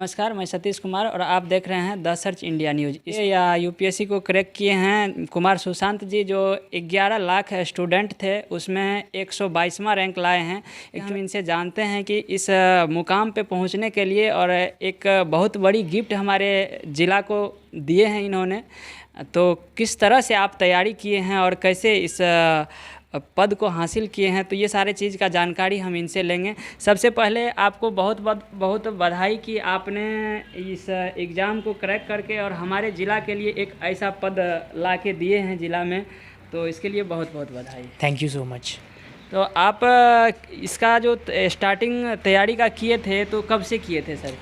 नमस्कार, मैं सतीश कुमार और आप देख रहे हैं द सर्च इंडिया न्यूज़। ये या यूपीएससी को क्रैक किए हैं कुमार सुशांत जी, जो 11 लाख स्टूडेंट थे उसमें 122वां रैंक लाए हैं। हम इनसे जानते हैं कि इस मुकाम पे पहुंचने के लिए और एक बहुत बड़ी गिफ्ट हमारे ज़िला को दिए हैं इन्होंने। तो किस तरह से आप तैयारी किए हैं और कैसे इस पद को हासिल किए हैं, तो ये सारे चीज़ का जानकारी हम इनसे लेंगे। सबसे पहले आपको बहुत बहुत बहुत बधाई कि आपने इस एग्ज़ाम को क्रैक करके और हमारे ज़िला के लिए एक ऐसा पद ला के दिए हैं ज़िला में, तो इसके लिए बहुत बहुत बधाई। Thank you so much. तो आप इसका जो स्टार्टिंग तैयारी का किए थे तो कब से किए थे सर?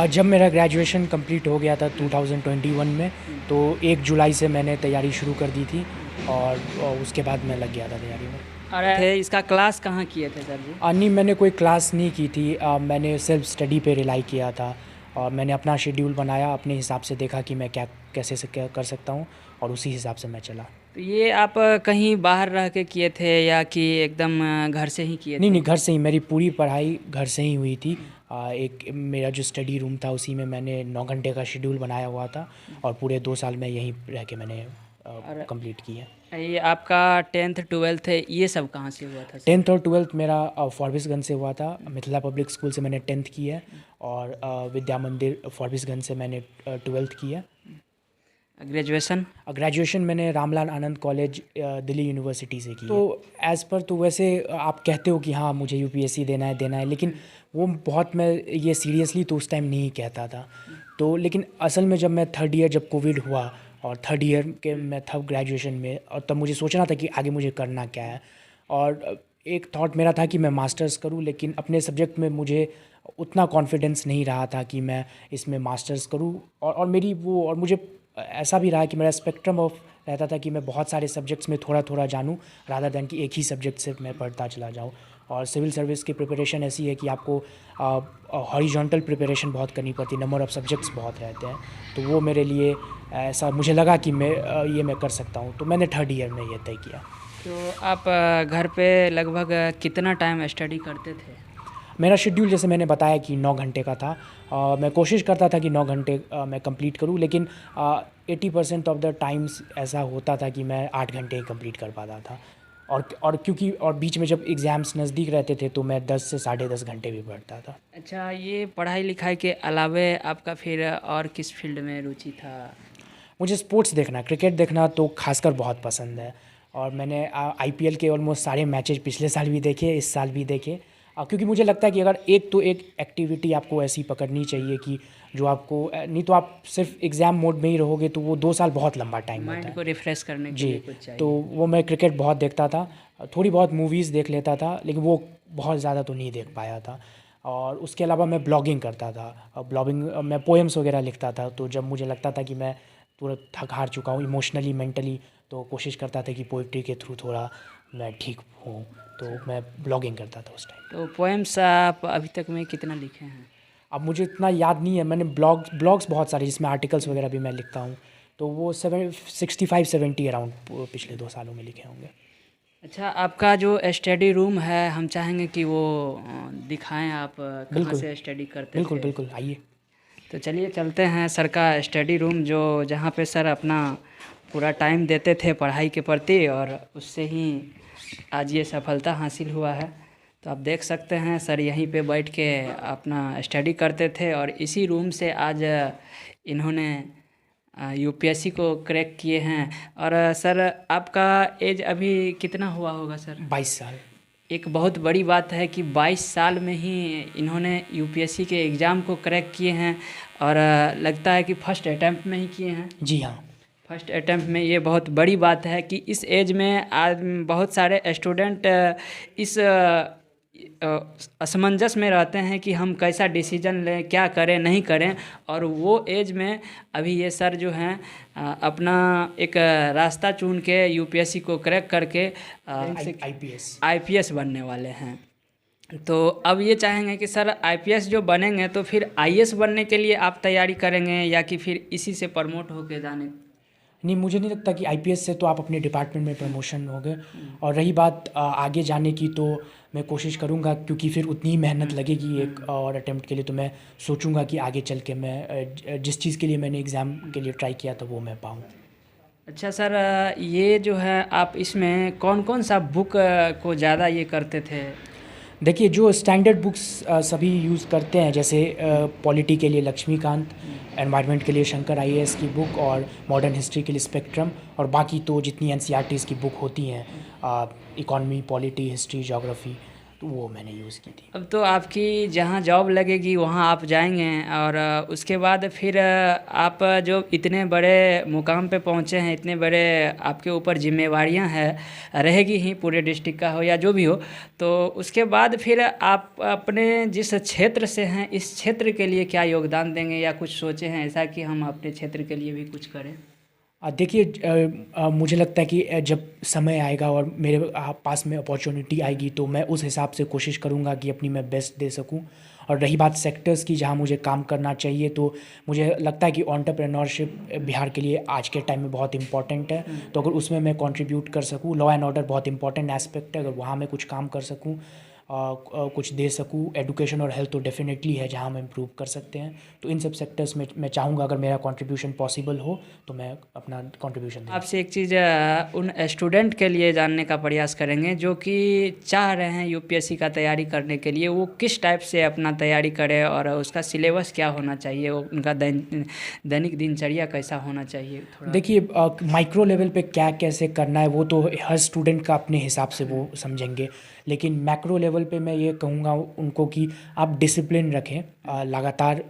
जब मेरा ग्रेजुएशन कंप्लीट हो गया था 2021 में, तो 1 जुलाई से मैंने तैयारी शुरू कर दी थी और उसके बाद मैं लग गया था तैयारी में। और इसका क्लास कहाँ किए थे सर जी? नहीं, मैंने कोई क्लास नहीं की थी। मैंने सेल्फ स्टडी पे रिलाई किया था और मैंने अपना शेड्यूल बनाया, अपने हिसाब से देखा कि मैं कैसे से क्या कर सकता हूँ और उसी हिसाब से मैं चला। तो ये आप कहीं बाहर रह के किए थे या कि एकदम घर से ही किए थे? नहीं, घर से ही। मेरी पूरी पढ़ाई घर से ही हुई थी। एक मेरा जो स्टडी रूम था उसी में मैंने 9 घंटे का शेड्यूल बनाया हुआ था और पूरे 2 साल में यहीं रह के मैंने कंप्लीट किया। ये आपका 10th 12th है, ये सब कहाँ से हुआ था सर? 10th और 12th मेरा फॉरबिसगंज से हुआ था। मिथिला पब्लिक स्कूल से मैंने 10th की है और विद्या मंदिर फॉरबिसगंज से मैंने 12th की है। ग्रेजुएशन मैंने रामलाल आनंद कॉलेज दिल्ली यूनिवर्सिटी से की। तो एज़ पर तो वैसे आप कहते हो कि हाँ मुझे यूपीएससी देना है, लेकिन वो बहुत मैं ये सीरियसली तो उस टाइम नहीं कहता था। तो लेकिन असल में जब मैं 3rd ईयर जब कोविड हुआ और 3rd ईयर के मैं था ग्रेजुएशन में, और तब मुझे सोचना था कि आगे मुझे करना क्या है। और एक थॉट मेरा था कि मैं मास्टर्स करूं, लेकिन अपने सब्जेक्ट में मुझे उतना कॉन्फिडेंस नहीं रहा था कि मैं इसमें मास्टर्स करूं। और मुझे ऐसा भी रहा कि मेरा स्पेक्ट्रम ऑफ रहता था कि मैं बहुत सारे सब्जेक्ट्स में थोड़ा थोड़ा जानूं, रादर दैन कि एक ही सब्जेक्ट से मैं पढ़ता चला जाऊं। और सिविल सर्विस की प्रिपरेशन ऐसी है कि आपको हॉरिजॉन्टल प्रिपरेशन बहुत करनी पड़ती है, नंबर ऑफ़ सब्जेक्ट्स बहुत रहते हैं। तो वो मेरे लिए ऐसा मुझे लगा कि मैं कर सकता हूँ, तो मैंने 3rd ईयर में ये तय किया। तो आप घर पे लगभग कितना टाइम स्टडी करते थे? मेरा शेड्यूल जैसे मैंने बताया कि 9 घंटे का था। मैं कोशिश करता था कि 9 घंटे मैं कंप्लीट करूं, लेकिन 80% ऑफ द टाइम्स ऐसा होता था कि मैं 8 घंटे ही कंप्लीट कर पाता था। और बीच में जब एग्ज़ाम्स नज़दीक रहते थे तो मैं 10 से 10.5 घंटे भी पढ़ता था। अच्छा, ये पढ़ाई लिखाई के अलावे आपका फिर और किस फील्ड में रुचि था? मुझे स्पोर्ट्स देखना, क्रिकेट देखना तो खासकर बहुत पसंद है। और मैंने आईपीएल के ऑलमोस्ट सारे मैचेज पिछले साल भी देखे, इस साल भी देखे। क्योंकि मुझे लगता है कि अगर एक एक्टिविटी आपको ऐसी पकड़नी चाहिए कि जो आपको नहीं तो आप सिर्फ एग्ज़ाम मोड में ही रहोगे तो वो 2 साल बहुत लंबा टाइम होता है। माइंड को रिफ्रेश करने के जी, लिए कुछ चाहिए। तो वो मैं क्रिकेट बहुत देखता था, थोड़ी बहुत मूवीज़ देख लेता था, लेकिन वो बहुत ज़्यादा तो नहीं देख पाया था। और उसके अलावा मैं ब्लॉगिंग करता था। ब्लॉगिंग मैं पोएम्स वगैरह लिखता था। तो जब मुझे लगता था कि मैं पूरा थक हार चुका हूँ इमोशनली, मेंटली, तो कोशिश करता था कि पोइट्री के थ्रू थोड़ा मैं ठीक हूँ, तो मैं ब्लॉगिंग करता था उस टाइम। तो पोएम्स आप अभी तक में कितना लिखे हैं? अब मुझे इतना याद नहीं है। मैंने ब्लॉग्स बहुत सारे जिसमें आर्टिकल्स वगैरह भी मैं लिखता हूँ, तो वो 65-70 अराउंड पिछले 2 सालों में लिखे होंगे। अच्छा, आपका जो स्टडी रूम है हम चाहेंगे कि वो दिखाएं, आप कहाँ बिल्कुल से स्टडी करते बिल्कुल थे? बिल्कुल, आइए। तो चलिए चलते हैं सर का स्टडी रूम, जो जहाँ पे सर अपना पूरा टाइम देते थे पढ़ाई के प्रति और उससे ही आज ये सफलता हासिल हुआ है। तो आप देख सकते हैं सर यहीं पे बैठ के अपना स्टडी करते थे और इसी रूम से आज इन्होंने यूपीएससी को क्रैक किए हैं। और सर आपका एज अभी कितना हुआ होगा सर? 22 साल। एक बहुत बड़ी बात है कि 22 साल में ही इन्होंने यूपीएससी के एग्ज़ाम को क्रैक किए हैं और लगता है कि फर्स्ट अटैम्प्ट में ही किए हैं। जी हाँ। फर्स्ट अटैम्प्ट में, ये बहुत बड़ी बात है कि इस एज में आज बहुत सारे स्टूडेंट इस असमंजस में रहते हैं कि हम कैसा डिसीजन लें, क्या करें नहीं करें। और वो एज में अभी ये सर जो हैं अपना एक रास्ता चुन के यूपीएससी को क्रैक करके आईपीएस बनने वाले हैं। तो अब ये चाहेंगे कि सर आईपीएस जो बनेंगे तो फिर आईएएस बनने के लिए आप तैयारी करेंगे या कि फिर इसी से प्रमोट होके जाने? नहीं, मुझे नहीं लगता कि आईपीएस से तो आप अपने डिपार्टमेंट में प्रमोशन हो गए। और रही बात आगे जाने की, तो मैं कोशिश करूँगा, क्योंकि फिर उतनी ही मेहनत लगेगी एक और अटेम्प्ट के लिए, तो मैं सोचूंगा कि आगे चल के मैं जिस चीज़ के लिए मैंने एग्ज़ाम के लिए ट्राई किया था वो मैं पाऊँ। अच्छा सर, ये जो है आप इसमें कौन कौन सा बुक को ज़्यादा ये करते थे? देखिए, जो स्टैंडर्ड बुक्स सभी यूज़ करते हैं, जैसे पॉलिटी के लिए लक्ष्मीकांत, एनवायरनमेंट के लिए शंकर आईएएस की बुक, और मॉडर्न हिस्ट्री के लिए स्पेक्ट्रम, और बाकी तो जितनी एनसीईआरटीज़ की बुक होती हैं, इकॉनमी, पॉलिटी, हिस्ट्री, ज्योग्राफी, तो वो मैंने यूज़ की थी। अब तो आपकी जहाँ जॉब लगेगी वहाँ आप जाएंगे, और उसके बाद फिर आप जो इतने बड़े मुकाम पे पहुँचे हैं, इतने बड़े आपके ऊपर जिम्मेवारियाँ हैं रहेगी ही, पूरे डिस्ट्रिक्ट का हो या जो भी हो, तो उसके बाद फिर आप अपने जिस क्षेत्र से हैं इस क्षेत्र के लिए क्या योगदान देंगे, या कुछ सोचे हैं ऐसा कि हम अपने क्षेत्र के लिए भी कुछ करें? देखिए, मुझे लगता है कि जब समय आएगा और मेरे पास में अपॉर्चुनिटी आएगी, तो मैं उस हिसाब से कोशिश करूँगा कि अपनी मैं बेस्ट दे सकूँ। और रही बात सेक्टर्स की जहाँ मुझे काम करना चाहिए, तो मुझे लगता है कि एंटरप्रेन्योरशिप बिहार के लिए आज के टाइम में बहुत इंपॉर्टेंट है। तो अगर उसमें मैं कंट्रीब्यूट कर सकूँ, लॉ एंड ऑर्डर बहुत इंपॉर्टेंट एस्पेक्ट है, अगर वहाँ मैं कुछ काम कर सकूँ, कुछ दे सकूँ, एजुकेशन और हेल्थ तो डेफिनेटली है जहाँ हम इम्प्रूव कर सकते हैं। तो इन सब सेक्टर्स में मैं चाहूँगा अगर मेरा कंट्रीब्यूशन पॉसिबल हो तो मैं अपना कंट्रीब्यूशन दूँ। आपसे एक चीज़ उन स्टूडेंट के लिए जानने का प्रयास करेंगे जो कि चाह रहे हैं यूपीएससी का तैयारी करने के लिए, वो किस टाइप से अपना तैयारी करें और उसका सिलेबस क्या होना चाहिए, वो उनका दैनिक दिनचर्या कैसा होना चाहिए थोड़ा? देखिए, माइक्रो लेवल पे क्या कैसे करना है वो तो हर स्टूडेंट का अपने हिसाब से वो समझेंगे, लेकिन मैक्रो लेवल पे मैं ये कहूँगा उनको कि आप डिसिप्लिन रखें, लगातार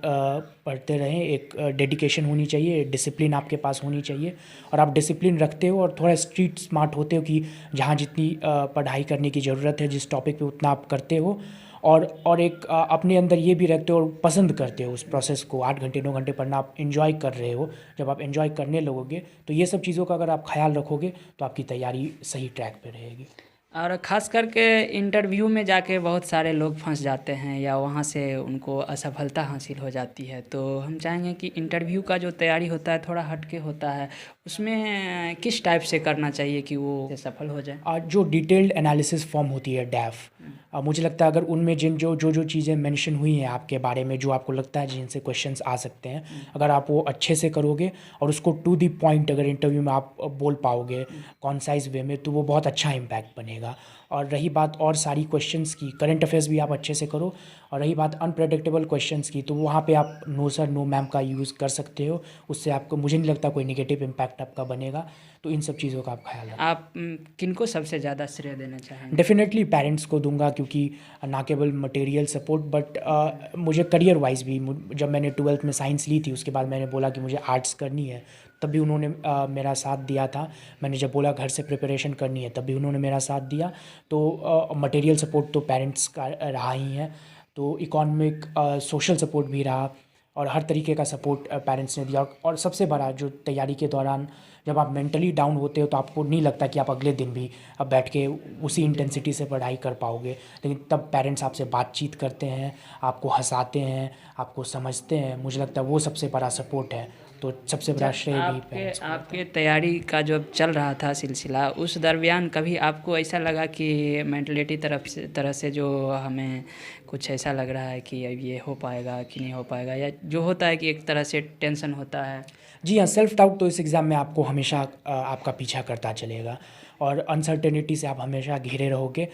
पढ़ते रहें, एक डेडिकेशन होनी चाहिए, डिसिप्लिन आपके पास होनी चाहिए, और आप डिसिप्लिन रखते हो और थोड़ा स्ट्रीट स्मार्ट होते हो कि जहाँ जितनी पढ़ाई करने की ज़रूरत है जिस टॉपिक पे उतना आप करते हो, और एक अपने अंदर ये भी रखते हो और पसंद करते हो उस प्रोसेस को। 8 घंटे 9 घंटे पढ़ना आप एंजॉय कर रहे हो, जब आप एंजॉय करने लगोगे तो ये सब चीज़ों का अगर आप ख्याल रखोगे तो आपकी तैयारी सही ट्रैक पे रहेगी। और ख़ास करके इंटरव्यू में जाके बहुत सारे लोग फंस जाते हैं या वहाँ से उनको असफलता हासिल हो जाती है, तो हम चाहेंगे कि इंटरव्यू का जो तैयारी होता है थोड़ा हटके होता है, उसमें किस टाइप से करना चाहिए कि वो सफल हो जाए? जो डिटेल्ड एनालिसिस फॉर्म होती है डैफ, मुझे लगता है अगर उनमें जिन जो चीज़ें मेंशन हुई हैं आपके बारे में, जो आपको लगता है जिनसे क्वेश्चंस आ सकते हैं, अगर आप वो अच्छे से करोगे और उसको टू द पॉइंट अगर इंटरव्यू में आप बोल पाओगे कॉन्साइज वे में, तो वो बहुत अच्छा इम्पैक्ट बनेगा। और रही बात और सारी क्वेश्चंस की, करंट अफेयर्स भी आप अच्छे से करो, और रही बात अनप्रेडिक्टेबल क्वेश्चंस की, तो वहाँ पे आप नो सर नो मैम का यूज़ कर सकते हो, उससे आपको मुझे नहीं लगता कोई नेगेटिव इम्पैक्ट आपका बनेगा। तो इन सब चीज़ों का आप ख्याल रखें। आप किनको सबसे ज़्यादा श्रेय देना चाहेंगे? डेफिनेटली पेरेंट्स को दूंगा, क्योंकि ना केवल मटेरियल सपोर्ट बट मुझे करियर वाइज भी, जब मैंने 12th में साइंस ली थी उसके बाद मैंने बोला कि मुझे आर्ट्स करनी है, तब भी उन्होंने मेरा साथ दिया था। मैंने जब बोला घर से प्रिपरेशन करनी है तब भी उन्होंने मेरा साथ दिया। तो मटेरियल सपोर्ट तो पेरेंट्स का रहा ही है, तो इकोनॉमिक सोशल सपोर्ट भी रहा, और हर तरीके का सपोर्ट पेरेंट्स ने दिया। और सबसे बड़ा जो तैयारी के दौरान जब आप मेंटली डाउन होते हो तो आपको नहीं लगता कि आप अगले दिन भी अब बैठ के उसी इंटेंसिटी से पढ़ाई कर पाओगे, लेकिन तब पेरेंट्स आपसे बातचीत करते हैं, आपको हंसाते हैं, आपको समझते हैं, मुझे लगता है वो सबसे बड़ा सपोर्ट है। तो सबसे बड़ा श्रेय भी पेरेंट्स को। आपके तैयारी का जो चल रहा था सिलसिला, उस दरमियान कभी आपको ऐसा लगा कि मेंटलिटी तरह से जो हमें कुछ ऐसा लग रहा है कि अब ये हो पाएगा कि नहीं हो पाएगा, या जो होता है कि एक तरह से टेंशन होता है? जी हाँ, सेल्फ डाउट तो इस एग्ज़ाम में आपको हमेशा आपका पीछा करता चलेगा, और अनसर्टेनिटी से आप हमेशा घिरे रहोगे।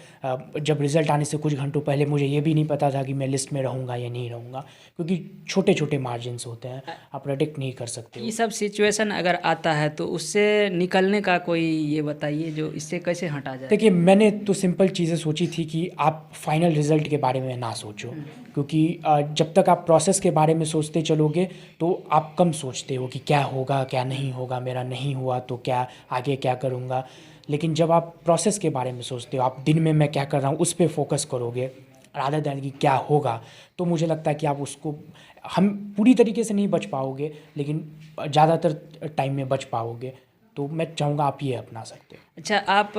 जब रिज़ल्ट आने से कुछ घंटों पहले मुझे ये भी नहीं पता था कि मैं लिस्ट में रहूँगा या नहीं रहूँगा, क्योंकि छोटे छोटे मार्जिन्स होते हैं, आप प्रेडिक्ट नहीं कर सकते हो। ये सब सिचुएशन अगर आता है तो उससे निकलने का कोई ये बताइए, जो इससे कैसे हटा जाए? देखिए, मैंने तो सिंपल चीज़ें सोची थी कि आप फाइनल रिज़ल्ट के बारे में ना सोचो, क्योंकि जब तक आप प्रोसेस के बारे में सोचते चलोगे तो आप कम सोचते हो कि क्या होगा क्या नहीं होगा, मेरा नहीं हुआ तो क्या आगे क्या करूँगा। लेकिन जब आप प्रोसेस के बारे में सोचते हो, आप दिन में मैं क्या कर रहा हूँ उस पर फोकस करोगे रादर दैन कि क्या होगा, तो मुझे लगता है कि आप उसको, हम पूरी तरीके से नहीं बच पाओगे लेकिन ज़्यादातर टाइम में बच पाओगे। तो मैं चाहूँगा आप ये अपना सकते हो। अच्छा, आप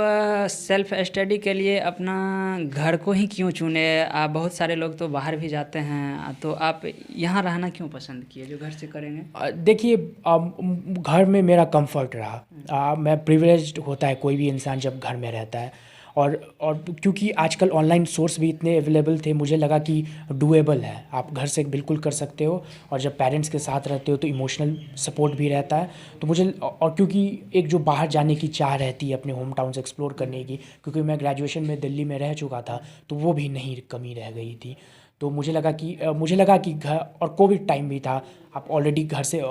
सेल्फ स्टडी के लिए अपना घर को ही क्यों चुने? आप बहुत सारे लोग तो बाहर भी जाते हैं, तो आप यहाँ रहना क्यों पसंद किए जो घर से करेंगे? देखिए, घर में मेरा कंफर्ट रहा। मैं प्रिविलेज्ड होता है कोई भी इंसान जब घर में रहता है, और क्योंकि आजकल ऑनलाइन सोर्स भी इतने अवेलेबल थे, मुझे लगा कि डूएबल है, आप घर से बिल्कुल कर सकते हो। और जब पेरेंट्स के साथ रहते हो तो इमोशनल सपोर्ट भी रहता है। तो मुझे, और क्योंकि एक जो बाहर जाने की चाह रहती है अपने होम टाउन से एक्सप्लोर करने की, क्योंकि मैं ग्रेजुएशन में दिल्ली में रह चुका था, तो वो भी नहीं कमी रह गई थी। तो मुझे लगा कि घर, और कोविड टाइम भी था, आप ऑलरेडी घर से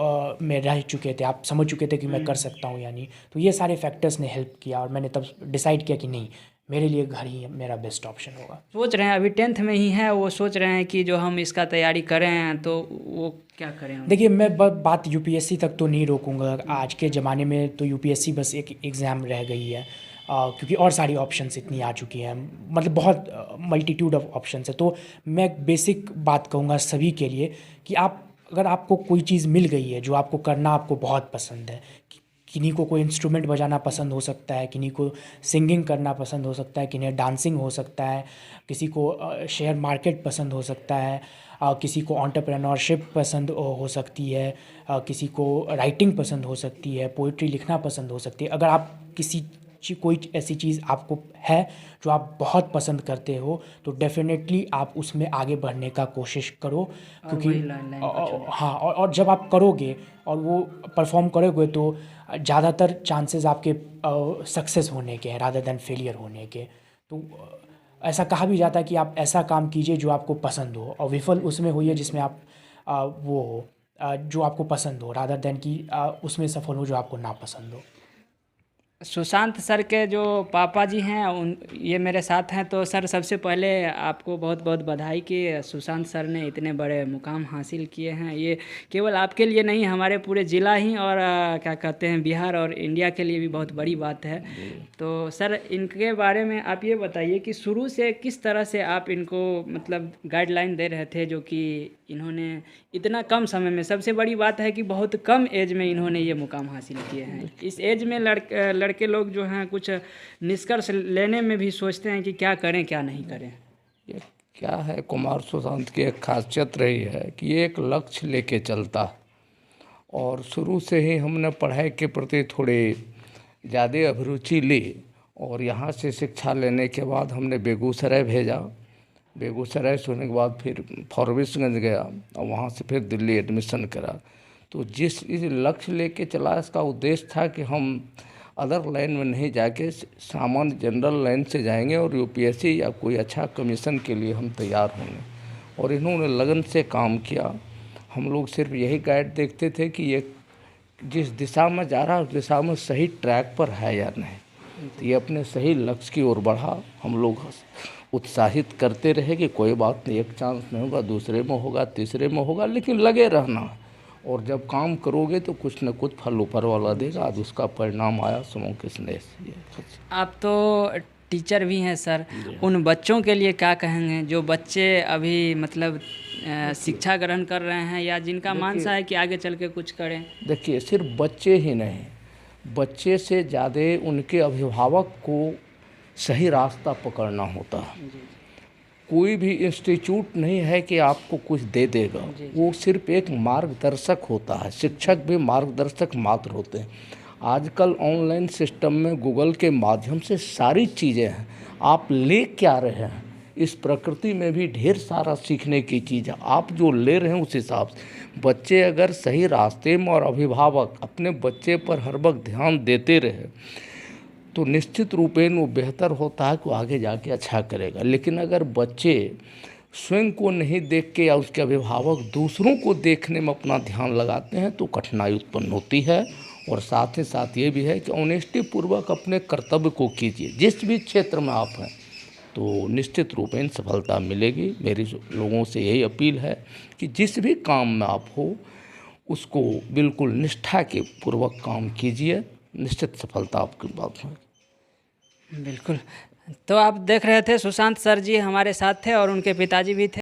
में रह चुके थे, आप समझ चुके थे कि मैं कर सकता हूँ या नहीं। तो ये सारे फैक्टर्स ने हेल्प किया, और मैंने तब डिसाइड किया कि नहीं, मेरे लिए घर ही मेरा बेस्ट ऑप्शन होगा। सोच रहे हैं अभी 10th में ही है, वो सोच रहे हैं कि जो हम इसका तैयारी करें तो वो क्या करें हम? देखिए, मैं बात यूपीएससी तक तो नहीं रोकूंगा। आज के ज़माने में तो यूपीएससी बस एक एग्ज़ाम रह गई है, क्योंकि और सारी ऑप्शंस इतनी आ चुकी हैं, मतलब बहुत मल्टीट्यूड ऑफ ऑप्शंस है। तो मैं बेसिक बात कहूँगा सभी के लिए कि अगर आपको कोई चीज़ मिल गई है जो आपको करना आपको बहुत पसंद है, किन्हीं को कोई इंस्ट्रूमेंट बजाना पसंद हो सकता है, किन्हीं को सिंगिंग करना पसंद हो सकता है, किन्हें डांसिंग हो सकता है, किसी को शेयर मार्केट पसंद हो सकता है, किसी को एंटरप्रेन्योरशिप पसंद हो सकती है, किसी को राइटिंग पसंद हो सकती है, पोइट्री लिखना पसंद हो सकती है। अगर आप कोई ऐसी चीज़ आपको है जो आप बहुत पसंद करते हो, तो डेफिनेटली आप उसमें आगे बढ़ने का कोशिश करो, क्योंकि हाँ, और जब आप करोगे और वो परफॉर्म करोगे तो ज़्यादातर चांसेस आपके सक्सेस होने के हैं रादर देन फेलियर होने के। तो ऐसा कहा भी जाता है कि आप ऐसा काम कीजिए जो आपको पसंद हो, और विफल उसमें होइए जिसमें आप वो हो, जो आपको पसंद हो, रादर देन कि उसमें सफल हो जो आपको नापसंद हो। सुशांत सर के जो पापा जी हैं ये मेरे साथ हैं, तो सर सबसे पहले आपको बहुत बहुत बधाई कि सुशांत सर ने इतने बड़े मुकाम हासिल किए हैं। ये केवल आपके लिए नहीं, हमारे पूरे ज़िला ही और क्या कहते हैं बिहार और इंडिया के लिए भी बहुत बड़ी बात है। तो सर इनके बारे में आप ये बताइए कि शुरू से किस तरह से आप इनको मतलब गाइडलाइन दे रहे थे, जो कि इन्होंने इतना कम समय में, सबसे बड़ी बात है कि बहुत कम एज में इन्होंने ये मुकाम हासिल किए हैं। इस एज में लड़के लोग जो हैं कुछ निष्कर्ष लेने में भी सोचते हैं कि क्या करें क्या नहीं करें। ये क्या है, कुमार सुशांत की एक खासियत रही है कि ये एक लक्ष्य लेके चलता, और शुरू से ही हमने पढ़ाई के प्रति थोड़ी ज़्यादा अभिरुचि ली, और यहाँ से शिक्षा लेने के बाद हमने बेगूसराय भेजा। बेगूसराय से होने के बाद फिर फॉरबिसगंज गया, और वहाँ से फिर दिल्ली एडमिशन करा। तो इस लक्ष्य लेके चला, इसका उद्देश्य था कि हम अदर लाइन में नहीं जाके सामान्य जनरल लाइन से जाएंगे, और यूपीएससी या कोई अच्छा कमीशन के लिए हम तैयार होंगे। और इन्होंने लगन से काम किया। हम लोग सिर्फ यही गाइड देखते थे कि ये जिस दिशा में जा रहा है उस दिशा में सही ट्रैक पर है या नहीं, तो ये अपने सही लक्ष्य की ओर बढ़ा। हम लोग उत्साहित करते रहे कि कोई बात नहीं, एक चांस में होगा, दूसरे में होगा, तीसरे में होगा, लेकिन लगे रहना। और जब काम करोगे तो कुछ न कुछ फल ऊपर वाला देगा। आज उसका परिणाम आया समूह के स्नेह से। आप तो टीचर भी हैं सर, उन बच्चों के लिए क्या कहेंगे जो बच्चे अभी मतलब शिक्षा ग्रहण कर रहे हैं, या जिनका मानसा है कि आगे चल के कुछ करें? देखिए, सिर्फ बच्चे ही नहीं, बच्चे से ज़्यादा उनके अभिभावक को सही रास्ता पकड़ना होता है। कोई भी इंस्टीट्यूट नहीं है कि आपको कुछ दे देगा, वो सिर्फ एक मार्गदर्शक होता है। शिक्षक भी मार्गदर्शक मात्र होते हैं। आजकल ऑनलाइन सिस्टम में गूगल के माध्यम से सारी चीज़ें हैं, आप ले क्या रहे हैं, इस प्रकृति में भी ढेर सारा सीखने की चीज़ है। आप जो ले रहे हैं उस हिसाब से बच्चे अगर सही रास्ते में, और अभिभावक अपने बच्चे पर हर वक्त ध्यान देते रहे, तो निश्चित रूपेण वो बेहतर होता है कि वो आगे जाके अच्छा करेगा। लेकिन अगर बच्चे स्वयं को नहीं देख के, या उसके अभिभावक दूसरों को देखने में अपना ध्यान लगाते हैं, तो कठिनाई उत्पन्न होती है। और साथ ही साथ ये भी है कि ऑनेस्टी पूर्वक अपने कर्तव्य को कीजिए। जिस भी क्षेत्र में आप हैं तो निश्चित रूपेण सफलता मिलेगी। मेरी लोगों से यही अपील है कि जिस भी काम में आप हो उसको बिल्कुल निष्ठा के पूर्वक काम कीजिए, निश्चित सफलता आपकी बात में। बिल्कुल। तो आप देख रहे थे सुशांत सर जी हमारे साथ थे, और उनके पिताजी भी थे।